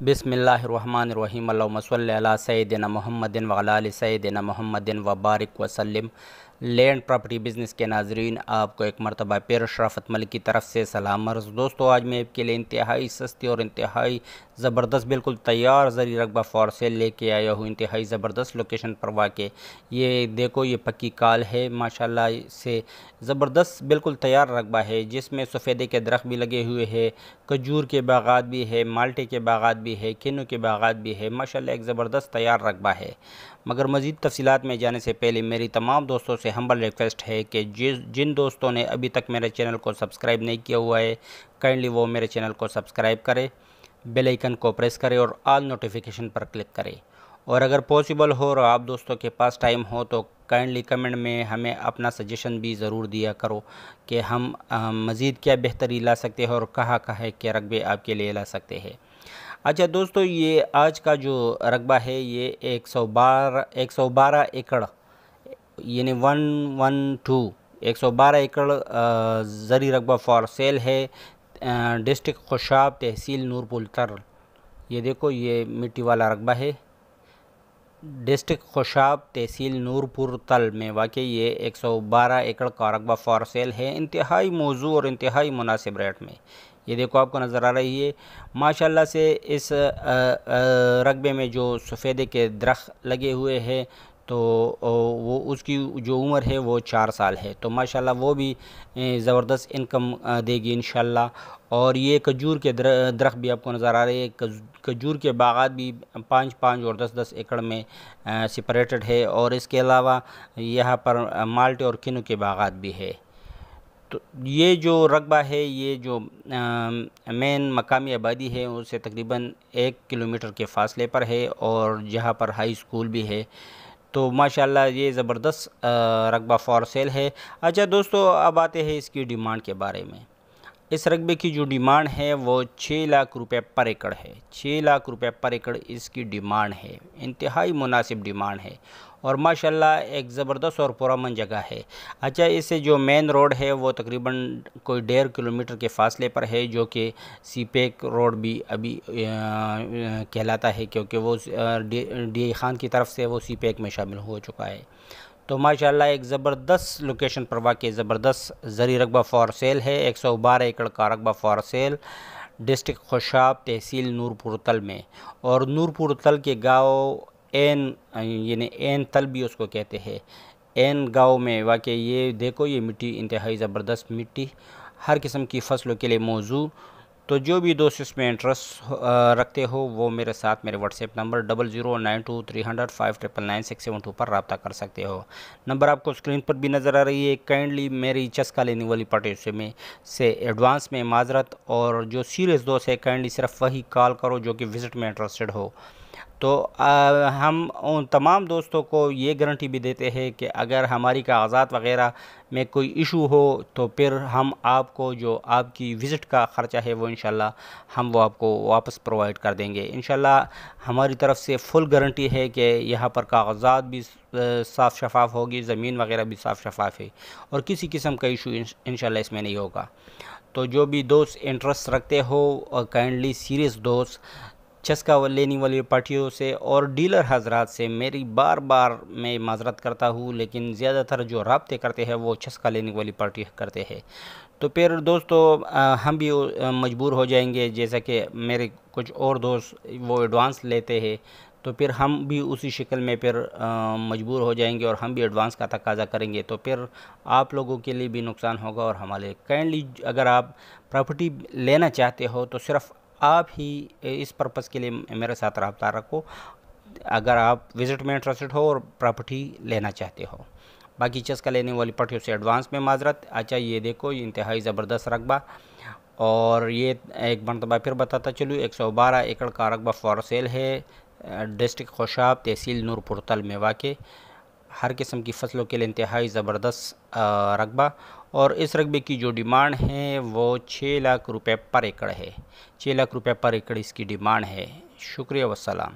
बिस्मिल्लाहिर्रहमानिर्रहीम अल्लाहुम्मा सल्लि अला सय्यिदिना मुहम्मदिन व अला आलि सय्यिदिना मुहम्मदिन व बारिक वसल्लिम। लैंड प्रॉपर्टी बिज़नेस के नाज़रीन, आपको एक मरतबा फिर शराफत मलिक की तरफ से सलाम अर्ज़। दोस्तों, आज मैं आपके लिए इंतहाई सस्ती और इंतहाई ज़बरदस्त बिल्कुल तैयार ज़री रकबा फॉर सेल लेके आया हूँ। इंतहाई ज़बरदस्त लोकेशन पर वाक़े। ये देखो, ये पक्की काल है माशाल्लाह से ज़बरदस्त बिल्कुल तैयार रकबा है, जिसमें सफ़ेदे के दरख्त भी लगे हुए हैं, खजूर के बागात भी है, माल्टे के बागात भी है, किन्नू के बागात भी है। माशाल्लाह एक ज़बरदस्त तैयार रकबा है। मगर मज़ीद तफ़सीलात में जाने से पहले मेरी तमाम दोस्तों से हम्बल रिक्वेस्ट है कि जिन दोस्तों ने अभी तक मेरे चैनल को सब्सक्राइब नहीं किया हुआ है, काइंडली वो मेरे चैनल को सब्सक्राइब करें, बेल आइकन को प्रेस करें और ऑल नोटिफिकेशन पर क्लिक करें। और अगर पॉसिबल हो और आप दोस्तों के पास टाइम हो तो काइंडली कमेंट में हमें अपना सजेशन भी ज़रूर दिया करो कि हम मज़ीद क्या बेहतरी ला सकते हैं और कहाँ कहाँ के रकबे आपके लिए ला सकते हैं। अच्छा दोस्तों, ये आज का जो रकबा है ये 112 एकड़ यानी 112 एकड़ ज़री रकबा फॉर सेल है। डिस्ट्रिक्ट खुशाब, तहसील नूरपुर तल। ये देखो, ये मिट्टी वाला रकबा है। डिस्ट्रिक्ट खुशाब, तहसील नूरपुर तल में वाक़ई ये 112 एकड़ का रकबा फॉर सेल है, इंतहाई मौजू और इंतहाई मुनासिब रेट में। ये देखो, आपको नज़र आ रही है माशाल्लाह से। इस रकबे में जो सफ़ेदे के दरख्त लगे हुए हैं तो वो उसकी जो उम्र है वो 4 साल है, तो माशाल्लाह वो भी ज़बरदस्त इनकम देगी इंशाल्लाह। और ये खजूर के दरख्त भी आपको नज़र आ रहे हैं। खजूर के बागात भी 5-5 और 10-10 एकड़ में सेपरेटेड है। और इसके अलावा यहाँ पर माल्टे और किन्नू के बागात भी है। तो ये जो रकबा है, ये जो मेन मकामी आबादी है उससे तकरीबन 1 किलोमीटर के फ़ासले पर है और जहाँ पर हाई स्कूल भी है। तो माशाल्लाह ये ज़बरदस्त रकबा फॉर सेल है। अच्छा दोस्तों, अब आते हैं इसकी डिमांड के बारे में। इस रकबे की जो डिमांड है वो 6 लाख रुपए पर एकड़ है। 6 लाख रुपए पर एकड़ इसकी डिमांड है, इंतहाई मुनासिब डिमांड है और माशाल्लाह एक ज़बरदस्त और पुरअमन जगह है। अच्छा, इससे जो मेन रोड है वो तकरीबन कोई 1.5 किलोमीटर के फ़ासले पर है, जो कि सीपेक रोड भी अभी कहलाता है, क्योंकि वो डी खान की तरफ से वो सीपेक में शामिल हो चुका है। तो माशाल्लाह एक ज़बरदस्त लोकेशन पर वाक़ई ज़बरदस्त ज़री रकबा फॉर सेल है। 112 एकड़ का रकबा फॉर सेल, डिस्ट्रिक्ट खुशाब, तहसील नूरपुर तल में। और नूरपुर तल के गाँव एन यानी एन तल भी उसको कहते हैं, एन गाँव में वाक़ई ये देखो, ये मिट्टी इंतहाई ज़बरदस्त मिट्टी, हर किस्म की फसलों के लिए मौजूद। तो जो भी दोस्त इसमें इंटरेस्ट रखते हो वो मेरे साथ मेरे व्हाट्सएप नंबर 00923005999672 पर रब्ता कर सकते हो। नंबर आपको स्क्रीन पर भी नज़र आ रही है। काइंडली मेरी चस्का लेने वाली पार्टी से एडवांस में माजरत, और जो सीरियस दोस्त है काइंडली सिर्फ वही कॉल करो जो कि विज़िट में इंटरेस्टेड हो। तो हम उन तमाम दोस्तों को ये गारंटी भी देते हैं कि अगर हमारी कागज़ात वग़ैरह में कोई इशू हो तो फिर हम आपको जो आपकी विज़िट का ख़र्चा है वो इंशाल्लाह हम वो आपको वापस प्रोवाइड कर देंगे। इंशाल्लाह हमारी तरफ से फुल गारंटी है कि यहाँ पर कागज़ात भी साफ़ शफ़ाफ़ होगी, ज़मीन वग़ैरह भी साफ़ शफ़ाफ़ है और किसी किस्म का इशू इंशाल्लाह इसमें नहीं होगा। तो जो भी दोस्त इंटरेस्ट रखते हो, काइंडली सीरियस दोस्त चस्का लेने वाली पार्टियों से और डीलर हजरात से मेरी बार बार मैं माजरत करता हूँ, लेकिन ज़्यादातर जो राब्ते करते हैं वो चस्का लेने वाली पार्टी करते हैं। तो फिर दोस्तों हम भी मजबूर हो जाएंगे, जैसा कि मेरे कुछ और दोस्त वो एडवांस लेते हैं, तो फिर हम भी उसी शक्ल में फिर मजबूर हो जाएंगे और हम भी एडवांस का तकाजा करेंगे। तो फिर आप लोगों के लिए भी नुकसान होगा और हमारे। काइंडली अगर आप प्रॉपर्टी लेना चाहते हो तो सिर्फ़ आप ही इस पर्पज़ के लिए मेरे साथ रब्ता रखो, अगर आप विज़िट में इंटरेस्टेड हो और प्रॉपर्टी लेना चाहते हो। बाकी चस्का लेने वाली पार्टियों से एडवांस में माजरत। अच्छा, ये देखो, ये इंतहाई ज़बरदस्त रकबा, और ये एक मरतबा फिर बताता चलूँ, 112 एकड़ का रकबा फॉर सेल है। डिस्ट्रिक्ट खुशाब, तहसील नूरपुर तल में वाक़ई, हर किस्म की फसलों के लिए इंतहाई ज़बरदस्त रकबा। और इस रकबे की जो डिमांड है वो 6 लाख रुपए पर एकड़ है। 6 लाख रुपए पर एकड़ इसकी डिमांड है। शुक्रिया, वस्सलाम।